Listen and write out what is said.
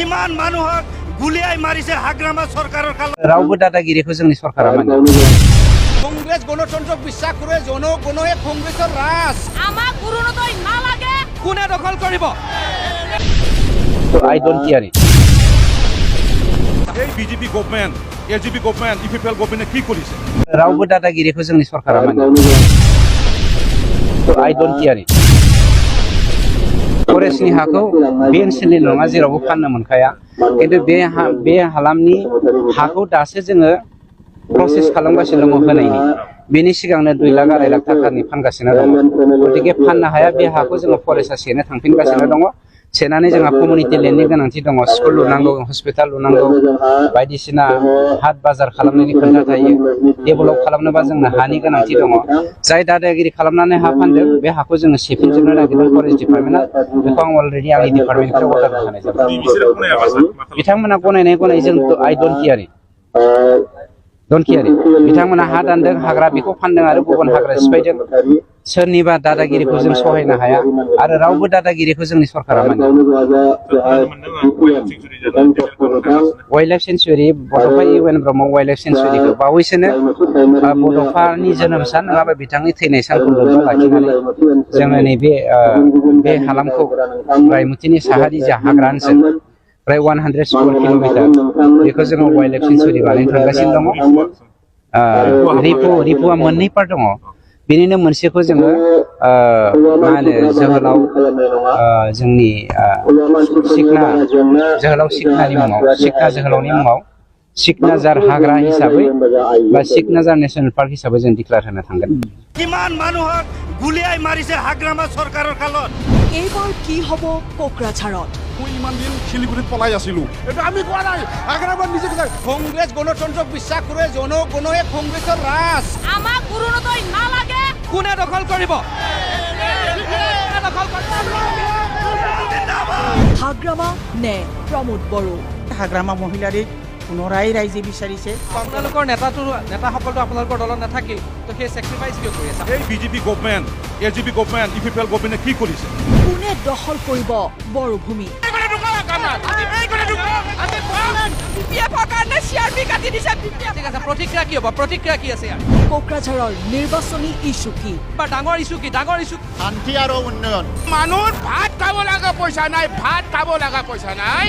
কিমান মানুহক গুলিয়াই মাৰিছে হাগ্ৰামা চৰকাৰৰ কালত रावबो दादागिरिखौ जोंनि सरकारा माने কংগ্রেস গণতন্ত্রক বিশ্বাস করে জনগণে কংগ্রেসের রাজ আমাক অৰুণোদয় নালাগে কোনে দখল কৰিব so I don't care it. এই BJP government AGP government UPPL গভর্নমেন্টে কি কৰিছে रावबो दादागिरिखौ जोंनि सरकारा माने so I don't care it. फरेस्टनि हाखौ बे ओनसोलनि नङा जेरावबो फाननो मोनखाया खिन्थु बे हालामनि हाखौ दासो जोङो प्रसेस खालामगासिनो दङ होनायनि बेनि सिगांनो 2 लाख 2.5 लाख थाखानि फानगासिनो दङ गतिके फाननो हाया बे हाखौ जोङो फरेस्टआ सेनो थांफिनगासिनो दङ सेनानै जोंहा कमिउनिटि लेन्डनि गोनांथि दङ स्कुल लुनांगौ हस्पिटाल लुनांगौ बायदिसिना हाट बाजार खालामनायनि खोथा थायो डेभेलप खालामनोबा जोंनो हानि गोनांथि दङ जाय दादागिरि खालामनानै हा फानदों बे हाखौ जोङो सेफिनजोबनो नागिरदों फरेस्ट डिपार्टमेन्टआ बेखौ आं अलरेडि आंनि डिपार्टमेन्टनिफ्राय अर्डार होखानाय जाबाय बिथांमोना गनायनाय जों आइ डन्ट केयार बिथांमोना हा दानदों हाग्रा बेखौ फानदों आरो गुबुन हाग्रा सिफायदों सोरनिबा दादागिरिखौ जों सहायनो हाया आरो रावबो दादागिरिखौ जोंनि सरकारा माने वाइल्ड लाइफ सेन्चुरि बड'फा इउएन ब्रह्म वाइल्ड लाइफ सेन्चुरिखौ बावैसोनो बड'फानि जोनोम सान नङाबा बिथांनि थैनाय सानखौ लोब्बा लाखिनानै जोङो नैबे बे हालामखौ रायमुतिनि साहारि जा हाग्रा ओनसोल प्राय 100 स्कुवेर किल'मिटार बेखौ जोङो वाइल्ड लाइफ सेन्चुरि बानायनो थांगासिनो दङ रिपुआ मोननै पार्ट दङ बेनिनो मोनसेखौ जोङो मा होनो जोहोलाव जोंनि सिखना जोहोलाव सिखनानि मुङाव सिखना जोहोलावनि मुङाव सिखनाजार हाग्रा हिसाबै बा सिखनाजार नेशनेल पार्क हिसाबै जों डिक्लेयार होनो थांगोन কিমান মানুহক গুলিয়াই মাৰিছে হাগ্ৰামা চৰকাৰৰ কালত এইবাৰ কি হ'ব কোকৰাঝাৰত মই ইমান দিন শিলিগুড়িত পলাই আছিলো এটা আমি কোৱা নাই আগ্রাবাদ নিজে কথা কংগ্রেস গণতন্ত্রক বিশ্বাস করে জনগণে কংগ্রেসের রাজ আমাক অৰুণোদয় নালাগে কোনে দখল কৰিব হাগ্ৰামা নে প্ৰমোদ বড়ো হাগ্ৰামা মহিলাৰী পুনৰাই ৰাইজে বিচাৰিছে আপোনালোকৰ নেতাসকলতো আপোনালোকৰ দলত নাথাকে তো সেই স্যাক্রিফাইস কিয় কৰি আছে এই BJP government AGP government UPPL গভর্নমেন্টে কি কৰিছে কোনে দখল কৰিব বড়োভূমি প্ৰতিক্ৰিয়া কি হ'ব প্ৰতিক্ৰিয়া কি আছে ইয়াৰ কোকৰাঝাৰৰ নিৰ্বাচনী ইছ্যু কি বা ডাঙৰ ইছ্যু কি ডাঙৰ ইছ্যু শান্তি আৰু উন্নয়ন মানুহৰ ভাত খাব লগা পইচা নাই